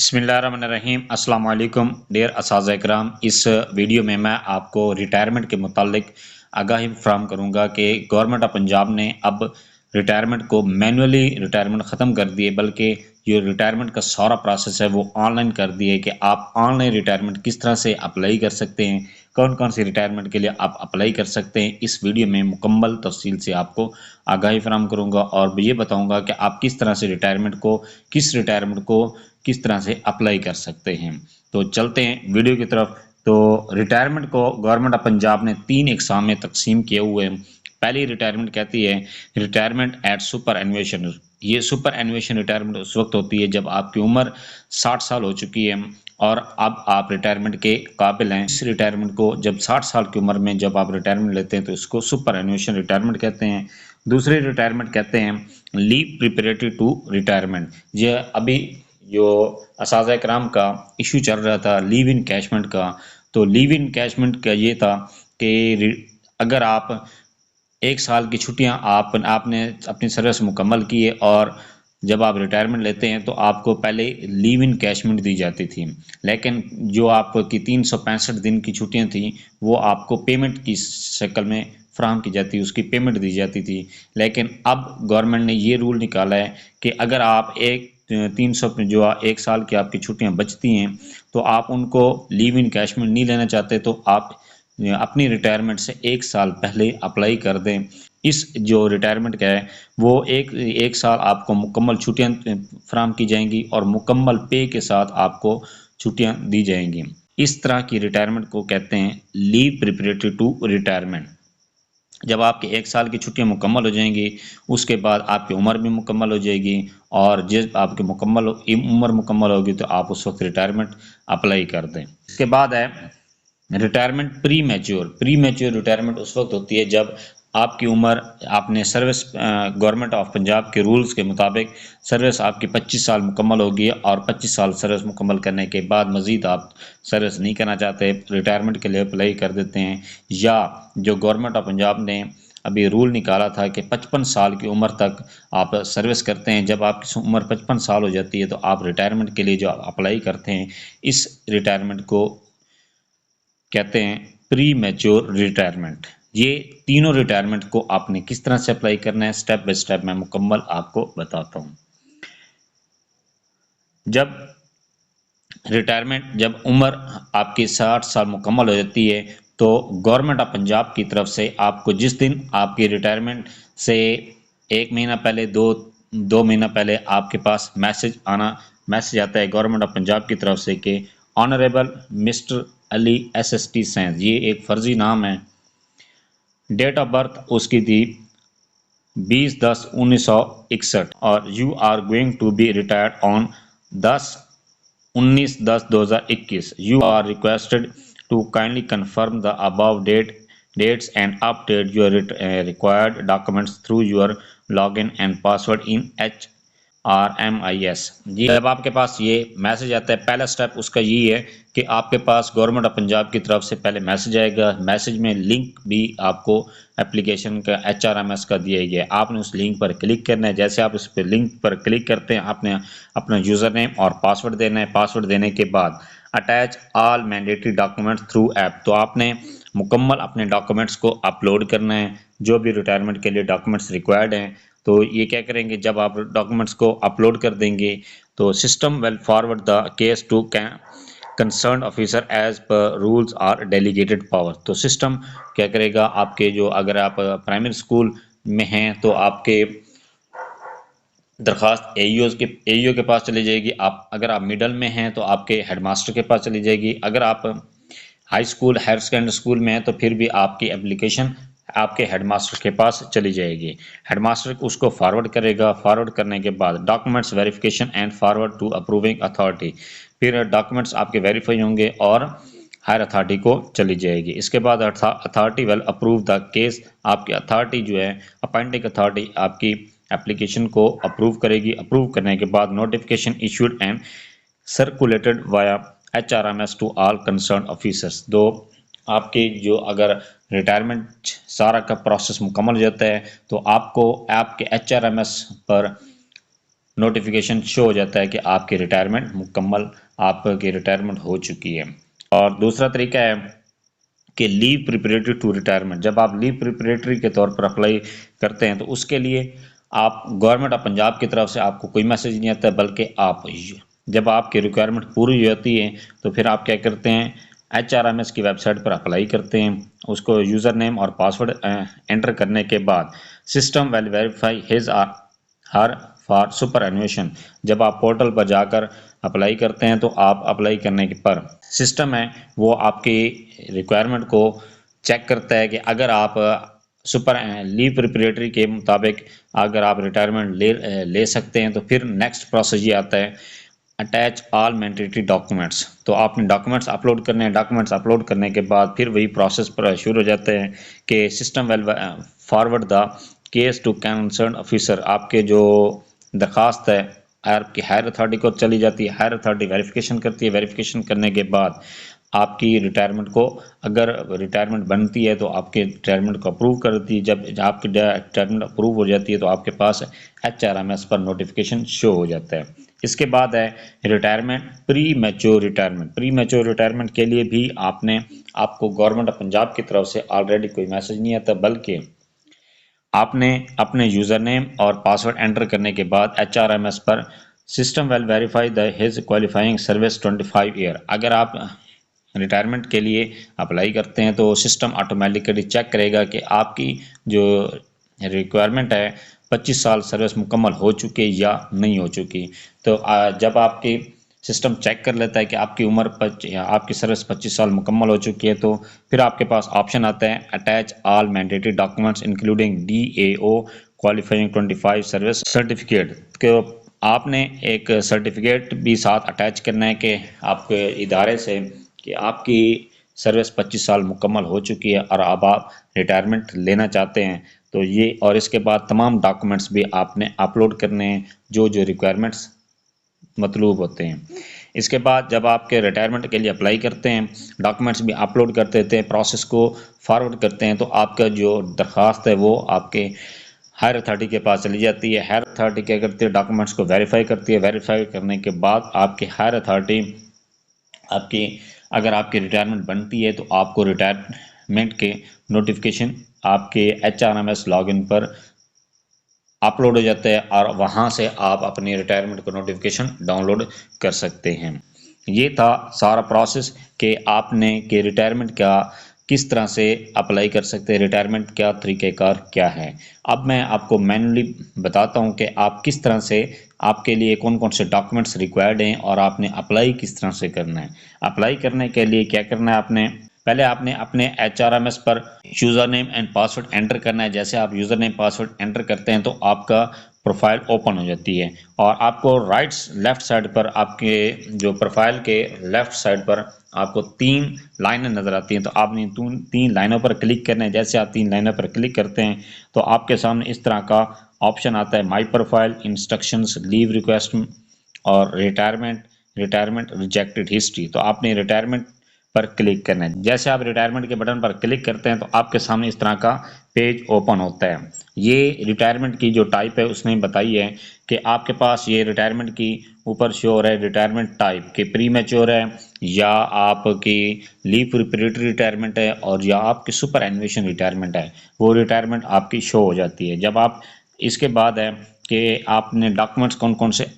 बिस्मिल्लाहिर्रहमानिर्रहीम अस्सलाम वालेकुम डियर असातिज़ा इकराम। इस वीडियो में मैं आपको रिटायरमेंट के मुतालिक आगाही फराहम करूँगा कि गवर्नमेंट ऑफ पंजाब ने अब रिटायरमेंट को मैनुअली रिटायरमेंट ख़त्म कर दिए, बल्कि जो रिटायरमेंट का सारा प्रोसेस है वो ऑनलाइन कर दिए कि आप ऑनलाइन रिटायरमेंट किस तरह से अप्लाई कर सकते हैं, कौन कौन सी रिटायरमेंट के लिए आप अप्लाई कर सकते हैं। इस वीडियो में मुकम्मल तफसील से आपको आगाही फराहम करूँगा और ये बताऊँगा कि आप किस तरह से रिटायरमेंट को किस तरह से अप्लाई कर सकते हैं। तो चलते हैं वीडियो की तरफ। तो रिटायरमेंट को गवर्नमेंट ऑफ पंजाब ने 3 इकसाम में तकसीम किए हुए हैं। पहली रिटायरमेंट कहती है रिटायरमेंट एट सुपर एनुएशन। ये सुपर एनुएशन रिटायरमेंट उस वक्त होती है जब आपकी उम्र 60 साल हो चुकी है और अब आप रिटायरमेंट के काबिल हैं। इस रिटायरमेंट को जब 60 साल की उम्र में जब आप रिटायरमेंट लेते हैं तो इसको सुपर एनुएशन रिटायरमेंट कहते हैं। दूसरी रिटायरमेंट कहते हैं लीव प्रिपरेटरी टू रिटायरमेंट। ये अभी जो असातिज़ा इकराम का इशू चल रहा था लीव इन कैशमेंट का, तो लीव इन कैशमेंट का ये था कि अगर आप 1 साल की छुट्टियां आपने अपनी सर्विस मुकम्मल की है और जब आप रिटायरमेंट लेते हैं तो आपको पहले लीव इन कैशमेंट दी जाती थी, लेकिन जो आपकी 365 दिन की छुट्टियां थी वो आपको पेमेंट की शक्ल में फ्राहम की जाती, उसकी पेमेंट दी जाती थी। लेकिन अब गवर्नमेंट ने ये रूल निकाला है कि अगर आप 1 साल की आपकी छुट्टियां बचती हैं तो आप उनको लीव इन कैशमेंट नहीं लेना चाहते तो आप अपनी रिटायरमेंट से 1 साल पहले अप्लाई कर दें। इस जो रिटायरमेंट का है वो एक साल आपको मुकम्मल छुट्टियां फ्राहम की जाएंगी और मुकम्मल पे के साथ आपको छुट्टियां दी जाएंगी। इस तरह की रिटायरमेंट को कहते हैं लीव प्रिपरेटरी टू रिटायरमेंट। जब आपकी 1 साल की छुट्टियां मुकम्मल हो जाएंगी उसके बाद आपकी उम्र भी मुकम्मल हो जाएगी और जब आपकी उम्र मुकम्मल होगी तो आप उस वक्त रिटायरमेंट अप्लाई कर दें। इसके बाद है रिटायरमेंट प्री मैच्योर रिटायरमेंट उस वक्त होती है जब आपकी उम्र आपने सर्विस गवर्नमेंट ऑफ पंजाब के रूल्स के मुताबिक सर्विस आपकी 25 साल मुकम्मल होगी और 25 साल सर्विस मुकम्मल करने के बाद मज़ीद आप सर्विस नहीं करना चाहते, रिटायरमेंट के लिए अप्लाई कर देते हैं। या जो गवर्नमेंट ऑफ पंजाब ने अभी रूल निकाला था कि 55 साल की उम्र तक आप सर्विस करते हैं, जब आपकी उम्र 55 साल हो जाती है तो आप रिटायरमेंट के लिए जो अप्लाई करते हैं इस रिटायरमेंट को कहते हैं प्री मैच्योर रिटायरमेंट। ये तीनों रिटायरमेंट को आपने किस तरह से अप्लाई करना है स्टेप बाय स्टेप मैं मुकम्मल आपको बताता हूँ। जब उम्र आपकी 60 साल मुकम्मल हो जाती है तो गवर्नमेंट ऑफ पंजाब की तरफ से आपको जिस दिन आपकी रिटायरमेंट से 1 महीना पहले दो महीना पहले आपके पास मैसेज आता है गवर्नमेंट ऑफ पंजाब की तरफ से कि ऑनरेबल मिस्टर अली SST सैंस, ये एक फर्जी नाम है। डेट ऑफ बर्थ उसकी थी 20/10/1961 और you are going to be retired on 19/10/2021। You are requested to kindly confirm the above dates and update your required documents through your login and password in HRMIS। जी, जब आपके पास ये message आता है पहला step उसका यही है कि आपके पास गवर्नमेंट ऑफ पंजाब की तरफ से पहले मैसेज आएगा। मैसेज में लिंक भी आपको एप्लीकेशन का HRMS का दिया गया है, आपने उस लिंक पर क्लिक करना है। जैसे आप उस पर लिंक पर क्लिक करते हैं आपने अपना यूज़र नेम और पासवर्ड देना है। पासवर्ड देने के बाद attach all mandatory documents through app, तो आपने मुकम्मल अपने डॉक्यूमेंट्स को अपलोड करना है, जो भी रिटायरमेंट के लिए डॉक्यूमेंट्स रिक्वायर्ड हैं। तो ये क्या करेंगे, जब आप डॉक्यूमेंट्स को अपलोड कर देंगे तो system will forward the case to concern officer as per rules और डेलीगेटेड पावर। तो सिस्टम क्या करेगा, आपके जो अगर आप प्राइमरी स्कूल में हैं तो आपके दरख्वास्त AEO के पास चली जाएगी। अगर आप मिडल में हैं तो आपके हेडमास्टर के पास चली जाएगी। अगर आप high school higher secondary school में हैं तो फिर भी आपकी एप्लीकेशन आपके हेडमास्टर के पास चली जाएगी। हेडमास्टर उसको फॉरवर्ड करेगा। फॉरवर्ड करने के बाद documents verification and forward to approving authority, फिर डॉक्यूमेंट्स आपके वेरीफाई होंगे और हायर अथॉरिटी को चली जाएगी। इसके बाद authority will approve the case. आपकी अथॉरिटी जो है अपॉइंटिंग अथॉरिटी आपकी एप्लीकेशन को अप्रूव करेगी। अप्रूव करने के बाद notification issued and circulated via HRMS to all concern officers. दो आपके जो अगर रिटायरमेंट सारा का प्रोसेस मुकम्मल हो जाता है तो आपको आपके HRMS पर नोटिफिकेशन शो हो जाता है कि आपकी रिटायरमेंट मुकम्मल, आपकी रिटायरमेंट हो चुकी है। और दूसरा तरीका है कि लीव प्रिपरेटरी टू रिटायरमेंट। जब आप लीव प्रिपरेटरी के तौर पर अप्लाई करते हैं तो उसके लिए आप गवर्नमेंट ऑफ पंजाब की तरफ से आपको कोई मैसेज नहीं आता है, बल्कि आप जब आपकी रिक्वायरमेंट पूरी हो जाती है तो फिर आप क्या करते हैं, HRMS की वेबसाइट पर अप्लाई करते हैं। उसको यूज़र नेम और पासवर्ड एंटर करने के बाद system will verify his or her for superannuation. जब आप पोर्टल पर जाकर अप्लाई करते हैं तो आप अप्लाई करने के पर सिस्टम है वो आपकी रिक्वायरमेंट को चेक करता है कि अगर आप सुपर लीव प्रिपरेटरी के मुताबिक अगर आप रिटायरमेंट ले सकते हैं तो फिर नेक्स्ट प्रोसेस ये आता है, अटैच ऑल मैंडेटरी डॉक्यूमेंट्स। तो आपने डॉक्यूमेंट्स अपलोड करने हैं। डॉक्यूमेंट्स अपलोड करने के बाद फिर वही प्रोसेस पर शुरू हो जाते हैं कि system will forward the case to concern officer. आपके जो दरखास्त है आपकी हायर अथॉरिटी को चली जाती है, हायर अथॉरिटी वेरिफिकेशन करती है। वेरिफिकेशन करने के बाद आपकी रिटायरमेंट को, अगर रिटायरमेंट बनती है तो आपके रिटायरमेंट को अप्रूव करती है। जब आपकी रिटायरमेंट अप्रूव हो जाती है तो आपके पास HRMS पर नोटिफिकेशन शो हो जाता है। इसके बाद है retirement, pre mature retirement. Pre mature retirement के लिए भी आपको गवर्नमेंट ऑफ पंजाब की तरफ से ऑलरेडी कोई मैसेज नहीं आता, बल्कि आपने अपने यूज़र नेम और पासवर्ड एंटर करने के बाद HRMS पर system will verify the his qualifying service 25 year. अगर आप रिटायरमेंट के लिए अप्लाई करते हैं तो सिस्टम ऑटोमेटिकली चेक करेगा कि आपकी जो रिक्वायरमेंट है 25 साल सर्विस मुकम्मल हो चुकी या नहीं हो चुकी। तो जब आपकी सिस्टम चेक कर लेता है कि आपकी उम्र आपकी सर्विस 25 साल मुकम्मल हो चुकी है तो फिर आपके पास ऑप्शन आता है attach all mandatory documents including DAO qualifying 25 service certificate. के आपने एक सर्टिफिकेट भी साथ अटैच करना है कि आपके इदारे से कि आपकी सर्विस 25 साल मुकम्मल हो चुकी है और अब आप रिटायरमेंट लेना चाहते हैं। तो ये और इसके बाद तमाम डॉक्यूमेंट्स भी आपने अपलोड करने हैं जो जो रिक्वायरमेंट्स मतलूब होते हैं। इसके बाद जब आपके रिटायरमेंट के लिए अप्लाई करते हैं, डॉक्यूमेंट्स भी अपलोड कर देते हैं, प्रोसेस को फॉरवर्ड करते हैं, तो आपका जो दरख्वास्त है वो आपके हायर अथॉरिटी के पास चली जाती है। हायर अथॉरिटी क्या करती है, डॉक्यूमेंट्स को वेरीफाई करती है। वेरीफाई करने के बाद आपकी हायर अथॉरिटी आपकी अगर आपकी रिटायरमेंट बनती है तो आपको रिटायरमेंट के नोटिफिकेशन आपके HRMS लॉगिन पर अपलोड हो जाता है और वहाँ से आप अपनी रिटायरमेंट का नोटिफिकेशन डाउनलोड कर सकते हैं। ये था सारा प्रोसेस कि आपने कि रिटायरमेंट का किस तरह से अप्लाई कर सकते हैं, रिटायरमेंट क्या तरीक़ेकार क्या है। अब मैं आपको मैनुअली बताता हूँ कि आप किस तरह से, आपके लिए कौन कौन से डॉक्यूमेंट्स रिक्वायर्ड हैं और आपने अप्लाई किस तरह से करना है। अप्लाई करने के लिए क्या करना है, आपने पहले आपने अपने HRMS पर user name and password enter करना है। जैसे आप यूज़र नेम पासवर्ड एंटर करते हैं तो आपका प्रोफाइल ओपन हो जाती है और आपको लेफ़्ट साइड पर, आपके जो प्रोफाइल के लेफ़्ट साइड पर आपको 3 लाइनें नज़र आती हैं। तो आपने 3 लाइनों पर क्लिक करना है। जैसे आप 3 लाइनों पर क्लिक करते हैं तो आपके सामने इस तरह का ऑप्शन आता है, my profile, instructions, leave request और रिटायरमेंट रिजेक्टेड हिस्ट्री। तो आपने रिटायरमेंट पर क्लिक करना है। जैसे आप रिटायरमेंट के बटन पर क्लिक करते हैं तो आपके सामने इस तरह का पेज ओपन होता है। ये रिटायरमेंट की जो टाइप है उसने बताई है कि आपके पास ये रिटायरमेंट की ऊपर शो हो रहा है रिटायरमेंट टाइप के प्री मैच्योर है या आपकी लीव प्रिपरेटरी रिटायरमेंट है और या आपकी सुपर एनुएशन रिटायरमेंट है। वो रिटायरमेंट आपकी शो हो जाती है। जब आप इसके बाद है कि आपने डॉक्यूमेंट्स कौन कौन से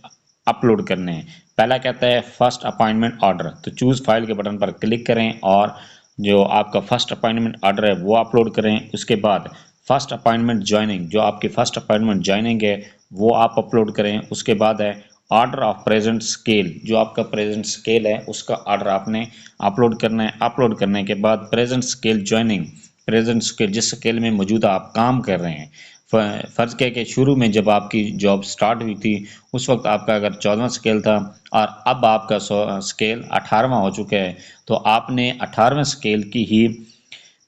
अपलोड करने हैं। पहला कहता है फर्स्ट अपॉइंटमेंट ऑर्डर। तो चूज़ फाइल के बटन पर क्लिक करें और जो आपका फर्स्ट अपॉइंटमेंट ऑर्डर है वो अपलोड करें। उसके बाद फर्स्ट अपॉइंटमेंट ज्वाइनिंग, जो आपकी फर्स्ट अपॉइंटमेंट ज्वाइनिंग है वो आप अपलोड करें। उसके बाद है ऑर्डर ऑफ प्रेजेंट स्केल, जो आपका प्रेजेंट स्केल है उसका ऑर्डर आपने अपलोड करना है। अपलोड करने के बाद present scale joining, present scale जिस स्केल में मौजूदा आप काम कर रहे हैं। फ़र्ज़ किया कि शुरू में जब आपकी जॉब स्टार्ट हुई थी उस वक्त आपका अगर 14वां स्केल था और अब आपका स्केल 18वां हो चुका है तो आपने 18वें स्केल की ही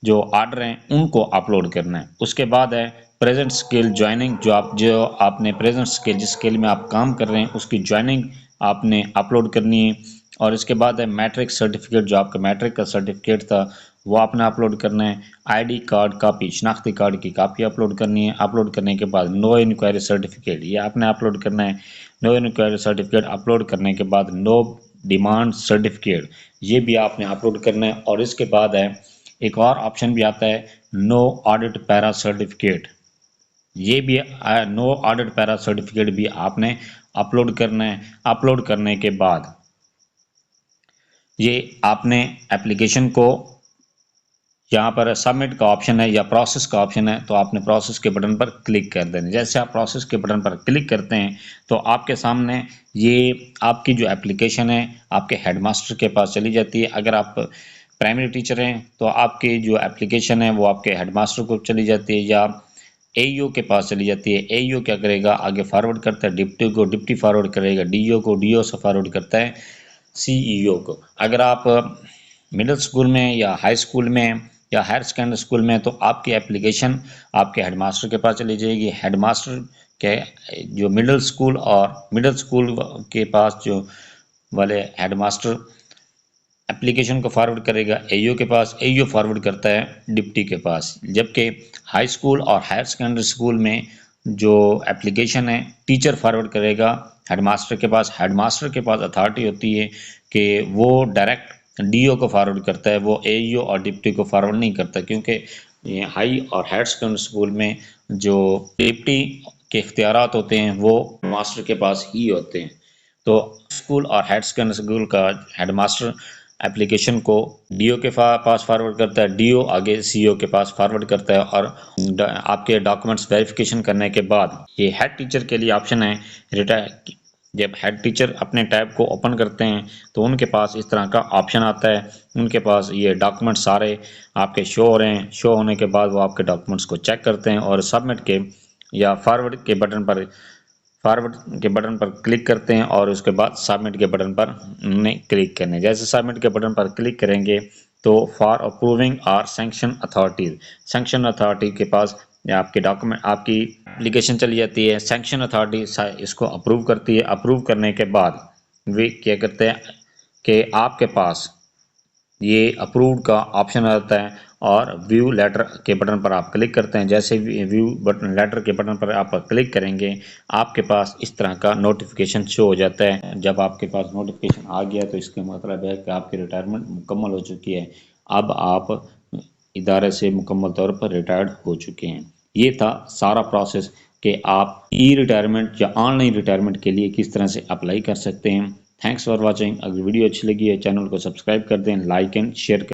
जो ऑर्डर हैं उनको अपलोड करना है। उसके बाद है प्रेजेंट स्केल ज्वाइनिंग, जो आपने प्रेजेंट स्केल जिस स्केल में आप काम कर रहे हैं उसकी ज्वाइनिंग आपने अपलोड करनी है। और इसके बाद है मैट्रिक सर्टिफिकेट, जो आपका मैट्रिक का सर्टिफिकेट था वो आपने अपलोड करना है। आईडी कार्ड कापी, शनाख्ती कार्ड की कापी अपलोड करनी है। अपलोड करने के बाद नो इंक्वायरी सर्टिफिकेट ये आपने अपलोड करना है। नो इंक्वायरी सर्टिफिकेट अपलोड करने के बाद नो डिमांड सर्टिफिकेट ये भी आपने अपलोड करना है। और इसके बाद है एक और ऑप्शन भी आता है नो ऑडिट पैरा सर्टिफिकेट, ये भी नो ऑडिट पैरा सर्टिफिकेट भी आपने अपलोड करना है। अपलोड करने के बाद ये आपने एप्लीकेशन को यहाँ पर सबमिट का ऑप्शन है या प्रोसेस का ऑप्शन है, तो आपने प्रोसेस के बटन पर क्लिक कर देना। जैसे आप प्रोसेस के बटन पर क्लिक करते हैं तो आपके सामने ये आपकी जो एप्लीकेशन है आपके हेडमास्टर के पास चली जाती है। अगर आप प्राइमरी टीचर हैं तो आपकी जो एप्लीकेशन है वो आपके हेडमास्टर को चली जाती है या एईओ के पास चली जाती है। एईओ क्या करेगा, आगे फॉरवर्ड करता है डिप्टी को, डिप्टी फॉरवर्ड करेगा डीओ को, डीओ से फॉरवर्ड करता है सीईओ को। अगर आप मिडिल स्कूल में या हाई स्कूल में या हायर सेकेंडरी स्कूल में तो आपकी एप्लीकेशन आपके हेडमास्टर के पास चली जाएगी। हेडमास्टर के जो मिडिल स्कूल और मिडिल स्कूल के पास जो वाले हेडमास्टर एप्लीकेशन को फॉरवर्ड करेगा एईओ के पास, एईओ फॉरवर्ड करता है डिप्टी के पास। जबकि हाई स्कूल और हायर सेकेंडरी स्कूल में जो एप्लीकेशन है टीचर फॉरवर्ड करेगा हेडमास्टर के पास। हेडमास्टर के पास अथॉरिटी होती है कि वो डायरेक्ट डीओ को फॉरवर्ड करता है, वो एईओ और डिप्टी को फॉरवर्ड नहीं करता, क्योंकि हाई और हायर सेकेंडरी स्कूल में जो डिप्टी के इख्तियारात होते हैं वो मास्टर के पास ही होते हैं। तो स्कूल और हायर सेकेंडरी स्कूल का हेडमास्टर एप्लीकेशन को डीओ के पास फॉरवर्ड करता है, डीओ आगे सीईओ के पास फॉरवर्ड करता है। और आपके डॉक्यूमेंट्स वेरिफिकेशन करने के बाद ये हेड टीचर के लिए ऑप्शन है रिटायर। जब हेड टीचर अपने टैब को ओपन करते हैं तो उनके पास इस तरह का ऑप्शन आता है। उनके पास ये डॉक्यूमेंट सारे आपके शो हो रहे हैं। शो होने के बाद वो आपके डॉक्यूमेंट्स को चेक करते हैं और सबमिट के या फॉरवर्ड के बटन पर क्लिक करते हैं और उसके बाद सबमिट के बटन पर उन्हें क्लिक करना है। जैसे सबमिट के बटन पर क्लिक करेंगे तो for approving or sanction authority के पास आपके डॉक्यूमेंट आपकी एप्लीकेशन चली जाती है। सैंक्शन अथॉरिटी इसको अप्रूव करती है। अप्रूव करने के बाद वे क्या करते हैं कि आपके पास ये अप्रूव्ड का ऑप्शन आता है और व्यू लेटर के बटन पर आप क्लिक करते हैं। जैसे व्यू बटन लेटर के बटन पर आप क्लिक करेंगे आपके पास इस तरह का नोटिफिकेशन शो हो जाता है। जब आपके पास नोटिफिकेशन आ गया तो इसका मतलब है कि आपकी रिटायरमेंट मुकम्मल हो चुकी है। अब आप इदारे से मुकम्मल तौर पर रिटायर्ड हो चुके हैं। ये था सारा प्रोसेस कि आप ई रिटायरमेंट या ऑनलाइन रिटायरमेंट के लिए किस तरह से अप्लाई कर सकते हैं। Thanks for watching. अगर वीडियो अच्छी लगी है चैनल को सब्सक्राइब कर दें, लाइक एंड शेयर करें।